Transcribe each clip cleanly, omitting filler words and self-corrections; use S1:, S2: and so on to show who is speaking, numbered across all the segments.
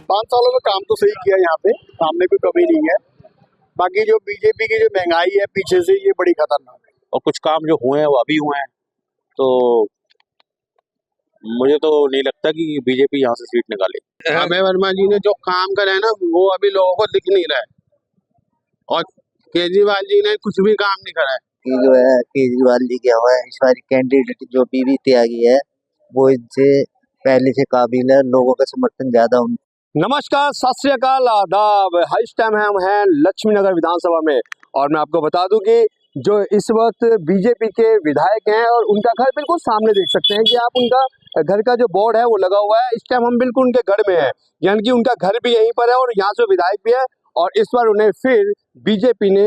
S1: 5 सालों में काम तो सही किया यहाँ पे, काम में कोई कमी नहीं है। बाकी जो बीजेपी की जो महंगाई है पीछे से, ये बड़ी खतरनाक है।
S2: और कुछ काम जो हुए हैं वो अभी हुए हैं, तो मुझे तो नहीं लगता कि बीजेपी यहाँ से सीट निकाले।
S3: अभय वर्मा जी ने जो काम करे ना वो अभी लोगों को दिख नहीं रहा है, और केजरीवाल जी ने कुछ भी काम नहीं करा है।
S4: ये जो है केजरीवाल जी क्या हुआ है, इस बार कैंडिडेट जो बीबी त्यागी है वो इनसे पहले से काबिल है, लोगों का समर्थन ज्यादा उन।
S5: नमस्कार, सत श्री अकाल, आदाब। इस टाइम हम हैं लक्ष्मी नगर विधानसभा में, और मैं आपको बता दूं कि जो इस वक्त बीजेपी के विधायक हैं और उनका घर बिल्कुल सामने देख सकते हैं कि आप उनका घर का जो बोर्ड है वो लगा हुआ है। इस टाइम हम बिल्कुल उनके घर में हैं, यानी कि उनका घर भी यहीं पर है और यहाँ से विधायक भी है, और इस बार उन्हें फिर बीजेपी ने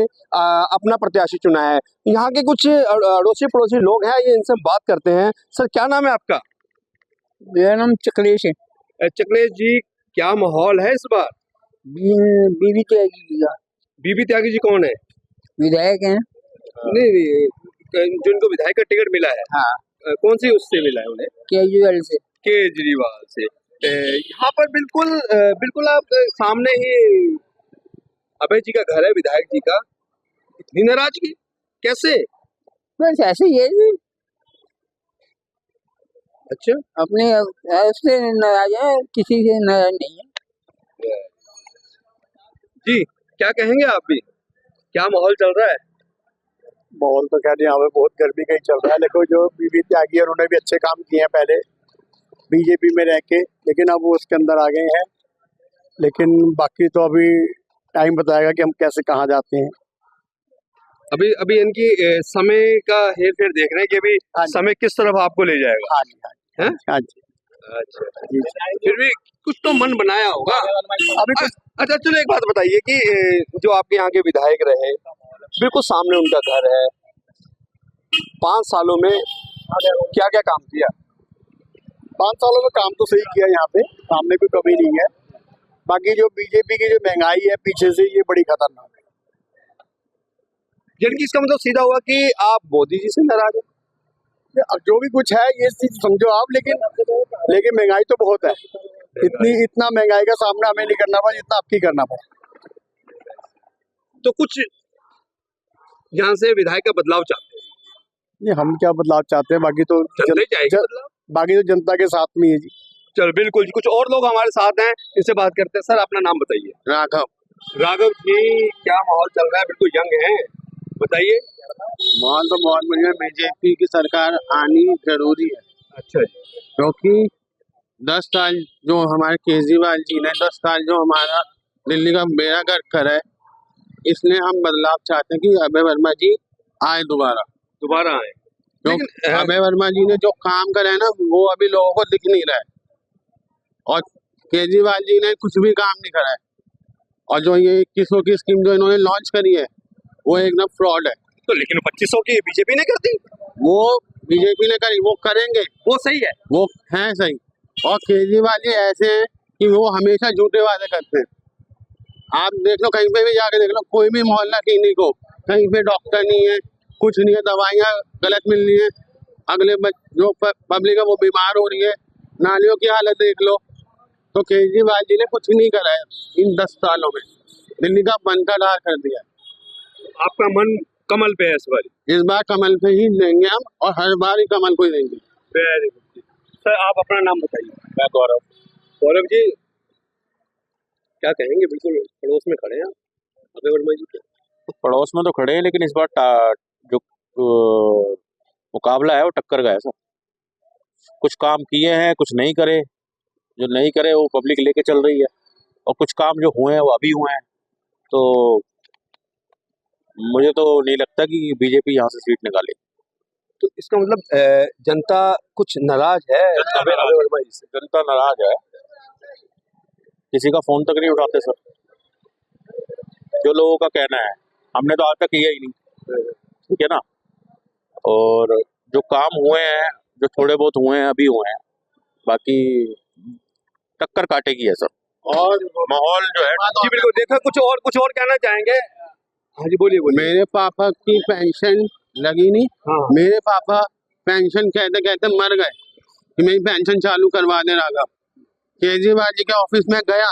S5: अपना प्रत्याशी चुना है। यहाँ के कुछ अड़ोसी पड़ोसी लोग हैं, ये इनसे बात करते हैं। सर, क्या नाम है आपका?
S6: मेरा नाम चकलेश है।
S5: चकलेश जी, क्या माहौल है इस बार?
S6: बीबी त्यागी जी का।
S5: बीबी त्यागी जी कौन है?
S6: विधायक हैं।
S5: नहीं, जिनको विधायक का टिकट मिला है।
S6: हाँ।
S5: कौन सी उससे मिला है उन्हें?
S6: केजरीवाल से।
S5: केजरीवाल से। यहाँ पर बिल्कुल आप सामने ही अभय जी का घर है, विधायक जी का। इतनी नाराजगी कैसे?
S6: बस ऐसे ही है।
S5: अच्छा,
S6: अपने उससे नाराज है, किसी से नाराज नहीं है।
S5: जी क्या कहेंगे आप भी? क्या माहौल चल रहा है?
S1: माहौल तो खैर यहाँ पे बहुत गर्मी का ही चल रहा है। देखो, जो बीबी त्यागी है उन्होंने भी अच्छे काम किए हैं पहले बीजेपी में रह के, लेकिन अब वो उसके अंदर आ गए हैं। लेकिन बाकी तो अभी टाइम बताएगा कि हम कैसे कहाँ जाते हैं।
S5: अभी इनकी समय का हेर फेर देख रहे हैं कि अभी समय किस तरफ आपको ले जाएगा।
S1: हाँ जी, हाँ जी, हाँ जी।
S5: अच्छा जी, फिर भी कुछ तो मन बनाया होगा अभी कुछ। अच्छा, चलो एक बात बताइए कि जो आपके यहाँ के विधायक रहे, बिल्कुल सामने उनका घर है, 5 सालों में क्या क्या काम किया?
S1: 5 सालों में काम तो सही किया यहाँ पे, काम में कोई कमी नहीं है। बाकी जो बीजेपी की जो महंगाई है पीछे से, ये बड़ी खतरनाक है।
S5: जिनकी इसका मतलब सीधा हुआ कि आप मोदी जी से नाराज हैं।
S1: अब जो भी कुछ है ये चीज समझो आप, लेकिन महंगाई तो बहुत है। इतना महंगाई का सामना हमें नहीं करना पड़ा जितना आपकी करना पड़ा।
S5: तो कुछ यहाँ से विधायक का बदलाव चाहते हैं?
S1: ये हम क्या बदलाव चाहते हैं, बाकी तो बाकी तो जनता के साथ में है जी।
S5: चल बिल्कुल जी, कुछ और लोग हमारे साथ हैं, इनसे बात करते हैं। सर, अपना नाम बताइए। राघव जी, क्या माहौल चल रहा है? बिल्कुल यंग है, बताइए।
S3: माहौल तो बहुत बढ़िया, बीजेपी की सरकार आनी जरूरी है।
S5: अच्छा जी।
S3: क्योंकि 10 साल जो हमारे केजरीवाल जी ने 10 साल जो हमारा दिल्ली का बेड़ा गर्क करा है, इसलिए हम बदलाव चाहते हैं कि अभय वर्मा जी आए दोबारा आए। क्योंकि अभय वर्मा जी ने जो काम करे ना वो अभी लोगों को दिख नहीं रहा है, और केजरीवाल जी ने कुछ भी काम नहीं करा है। और जो ये 2100 की स्कीम जो इन्होंने लॉन्च करी है वो एकदम फ्रॉड है।
S5: तो लेकिन 2500 की बीजेपी ने कर दी।
S3: वो बीजेपी ने करी, वो करेंगे,
S5: वो सही है,
S3: वो है सही। और केजरीवाल जी ऐसे हैं कि वो हमेशा झूठे वादे करते हैं। आप देख लो, कहीं पे भी जाके देख लो, कोई भी मोहल्ला क्लिनिक हो, कहीं पे डॉक्टर नहीं है, कुछ नहीं है, दवाइयाँ गलत मिल रही है, अगले जो पब्लिक है वो बीमार हो रही है, नालियों की हालत देख लो। तो केजरीवाल जी ने कुछ नहीं करा है इन 10 सालों में, दिल्ली का बनका डाल कर दिया।
S5: आपका मन कमल पे है इस
S3: बार कमल पे ही देंगे हम, और हर बार ही कमल को ही देंगे।
S5: Very good. सर, आप अपना नाम बताइए। मैं गौरव जी, क्या कहेंगे? बिल्कुल पड़ोस में खड़े हैं अभय वर्मा जी के।
S2: पड़ोस में तो खड़े हैं, लेकिन इस बार जो मुकाबला है वो टक्कर का है सर। कुछ काम किए हैं, कुछ नहीं करे। जो नहीं करे वो पब्लिक लेके चल रही है, और कुछ काम जो हुए हैं वो अभी हुए हैं। तो मुझे तो नहीं लगता कि बीजेपी यहाँ से सीट निकाले।
S5: तो इसका मतलब जनता कुछ नाराज है अभय वर्मा जी से।
S2: जनता नाराज है, किसी का फोन तक नहीं उठाते सर। जो लोगों का कहना है, हमने तो आज तक किया ही नहीं, ठीक है ना। और जो काम हुए हैं, जो थोड़े बहुत हुए हैं अभी हुए हैं, बाकी टक्कर काटेगी है सर। और माहौल जो है
S5: जी बिल्कुल। देखा, कुछ और कहना चाहेंगे? हाँ जी, बोलिए।
S3: मेरे पापा की पेंशन लगी नहीं। हाँ। मेरे पापा पेंशन कहते कहते मर गए कि मेरी पेंशन चालू करवा दे। राघव केजरीवाल जी के ऑफिस में गया,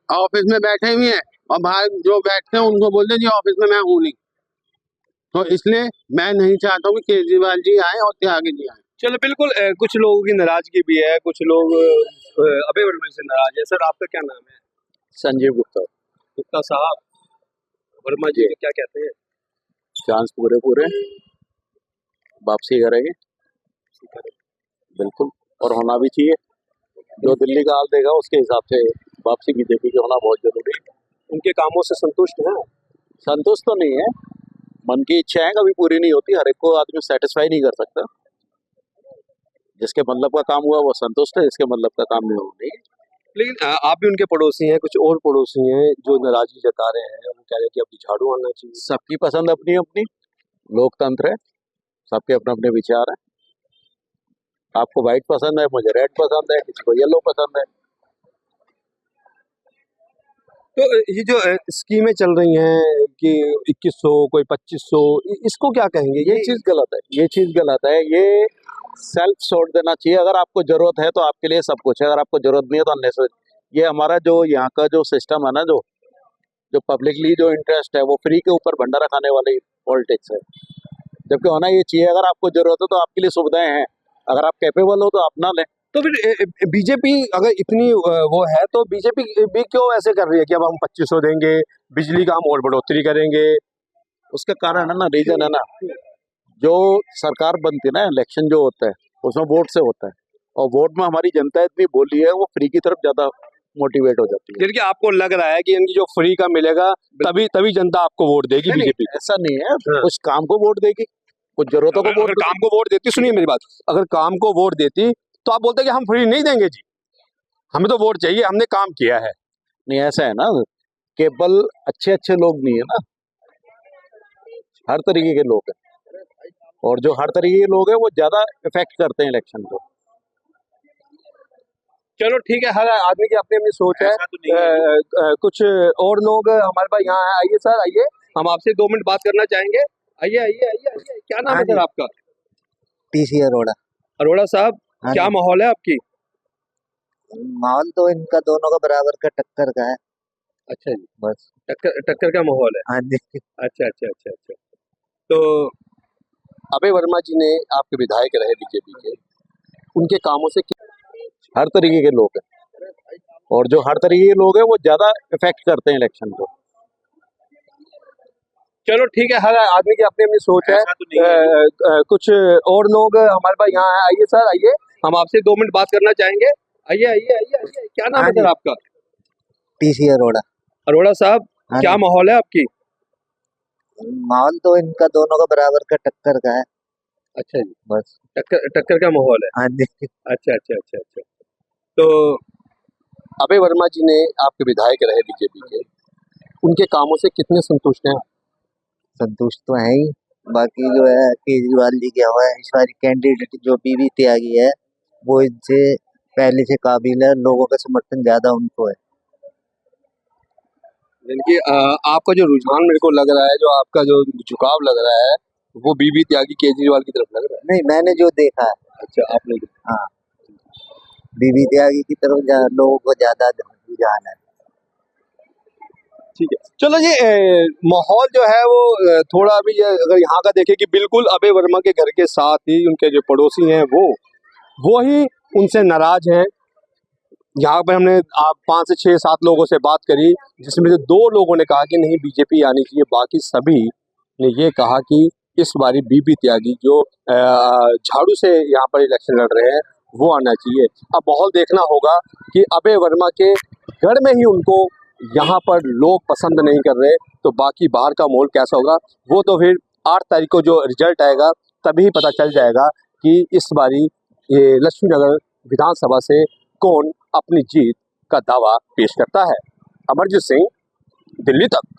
S3: ऑफिस में बैठे हुए हैं और बाहर जो बैठते हैं उनको बोलते हैं जी ऑफिस में मैं हूँ नहीं। तो इसलिए मैं नहीं चाहता हूँ कि केजरीवाल जी आए और त्यागी जी आए।
S5: चलो बिल्कुल, कुछ लोगों की नाराजगी भी है, कुछ लोग अभय वर्मा से नाराज है। सर आपका क्या नाम है?
S2: संजीव गुप्ता।
S5: गुप्ता साहब, वर्मा जी क्या कहते हैं?
S2: चांस पूरे पूरे वापसी करेंगे बिल्कुल, और होना भी चाहिए। जो दिल्ली का हाल देगा उसके हिसाब से वापसी बीजेपी की होना बहुत जरूरी है।
S5: उनके कामों से संतुष्ट हैं?
S2: संतुष्ट तो नहीं है, मन की इच्छाएं कभी पूरी नहीं होती, हर एक को आदमी सेटिस्फाई नहीं कर सकता। जिसके मतलब का काम हुआ वो संतुष्ट है, जिसके मतलब का काम नहीं हुआ नहीं।
S5: लेकिन आप भी उनके पड़ोसी हैं, कुछ और पड़ोसी हैं जो नाराजगी जता रहे हैं, वो कह रहे हैं कि अब झाड़ू आना चाहिए।
S2: सबकी पसंद अपनी अपनी, लोकतंत्र है, सबके अपने अपने विचार हैं। आपको व्हाइट पसंद है, मुझे रेड पसंद है, किसी को येलो पसंद है।
S5: तो ये जो स्कीमें चल रही हैं कि 2100 कोई 2500, इसको क्या कहेंगे?
S2: ये चीज गलत है, ये चीज गलत है। ये सेल्फ छोड़ देना चाहिए। अगर आपको जरूरत है तो आपके लिए सब कुछ है, अगर आपको जरूरत नहीं है तो अननेसेसरी। ये हमारा जो यहाँ का जो सिस्टम है ना, जो जो पब्लिकली जो इंटरेस्ट है वो फ्री के ऊपर भंडारा खाने वाली पॉलिटिक्स है। जबकि होना ये चाहिए, अगर आपको जरूरत है तो आपके लिए सुविधाएं हैं, अगर आप कैपेबल हो तो अपना लें।
S5: तो फिर बीजेपी अगर इतनी वो है तो बीजेपी भी क्यों ऐसे कर रही है कि अब हम 2500 देंगे, बिजली का हम और बढ़ोतरी करेंगे?
S2: उसका कारण है ना, रीजन है ना, जो सरकार बनती है ना, इलेक्शन जो होता है उसमें वोट से होता है, और वोट में हमारी जनता इतनी बोली है, वो फ्री की तरफ ज्यादा मोटिवेट हो जाती है।
S5: जिनकी आपको लग रहा है कि इनकी जो फ्री का मिलेगा तभी तभी जनता आपको वोट देगी
S2: नहीं,
S5: बीजेपी?
S2: ऐसा नहीं है,
S5: हाँ।
S2: कुछ काम को वोट देगी, कुछ जरूरतों को वोट
S5: अगर काम को वोट देती, सुनिए मेरी बात, अगर काम को वोट देती तो आप बोलते कि हम फ्री नहीं देंगे जी, हमें तो वोट चाहिए, हमने काम किया है।
S2: नहीं, ऐसा है ना, केवल अच्छे अच्छे लोग नहीं है ना, हर तरीके के लोग हैं, और जो हर तरीके के लोग हैं वो ज्यादा इफेक्ट करते हैं इलेक्शन को।
S5: चलो ठीक है, हर आदमी की अपनी अपनी सोच है। कुछ और लोग हमारे पास यहाँ है। आइए सर, आइए, हम आपसे 2 मिनट बात करना चाहेंगे। आइए आइए आइए आइए, क्या नाम है सर आपका?
S4: टीसी अरोड़ा।
S5: अरोड़ा साहब,
S4: हाँ
S5: क्या
S4: जी।
S5: माहौल है आपकी?
S4: माहौल तो इनका दोनों का बराबर का टक्कर का है
S5: अच्छा जी,
S4: बस।
S5: टक्कर का माहौल है।
S4: हाँ जी।
S5: अच्छा अच्छा अच्छा अच्छा। तो अभय वर्मा जी ने आपके विधायक रहे बीजेपी के, उनके कामों से
S2: हर तरीके के लोग हैं, और जो हर तरीके के लोग हैं वो ज्यादा इफेक्ट करते हैं इलेक्शन को।
S5: चलो ठीक है, हर आदमी की अपनी अपनी सोच है। कुछ और लोग हमारे पास यहाँ है। आइए सर, आइए, हम आपसे 2 मिनट बात करना चाहेंगे। आइए आइए आइए आइए, क्या नाम
S4: हाँ
S5: है सर
S4: जी।
S5: आपका?
S4: टीसी अरोड़ा।
S5: अरोड़ा साहब,
S4: हाँ
S5: क्या
S4: जी।
S5: माहौल है आपकी?
S4: माहौल तो इनका दोनों का बराबर का टक्कर का है
S5: अच्छा जी,
S4: बस।
S5: टक्कर का माहौल है।
S4: हाँ जी।
S5: अच्छा अच्छा अच्छा अच्छा। तो अभय वर्मा जी ने आपके विधायक रहे बीजेपी के, उनके कामों से कितने संतुष्ट हैं?
S4: संतुष्ट तो है ही, बाकी जो है केजरीवाल जी क्या हुआ है, इस बार कैंडिडेट जो बीवी त्यागी है वो इनसे पहले से काबिल है, लोगों का समर्थन ज्यादा उनको है।
S5: यानी आपका जो रुझान मेरे को लग रहा है, जो आपका जो झुकाव लग रहा है, वो बीबी त्यागी केजरीवाल की तरफ लग रहा है।
S4: नहीं, मैंने जो देखा है,
S5: अच्छा, आपने
S4: हाँ, बीवी त्यागी की तरफ लोगों को ज्यादा रुझान है।
S5: ठीक है। चलो जी, माहौल जो है वो थोड़ा अभी अगर यहाँ का देखें कि बिल्कुल अभय वर्मा के घर के साथ ही उनके जो पड़ोसी हैं वो ही उनसे नाराज हैं। यहाँ पे हमने आप 5 से 6 7 लोगों से बात करी, जिसमें से 2 लोगों ने कहा कि नहीं बीजेपी आनी चाहिए, बाकी सभी ने ये कहा कि इस बारी बीबी त्यागी जो झाड़ू से यहाँ पर इलेक्शन लड़ रहे हैं वो आना चाहिए। अब माहौल देखना होगा कि अभय वर्मा के गढ़ में ही उनको यहाँ पर लोग पसंद नहीं कर रहे, तो बाकी बाहर का माहौल कैसा होगा वो तो फिर 8 तारीख को जो रिजल्ट आएगा तभी पता चल जाएगा कि इस बारी ये लक्ष्मी नगर विधानसभा से कौन अपनी जीत का दावा पेश करता है। अमरजीत सिंह, दिल्ली तक।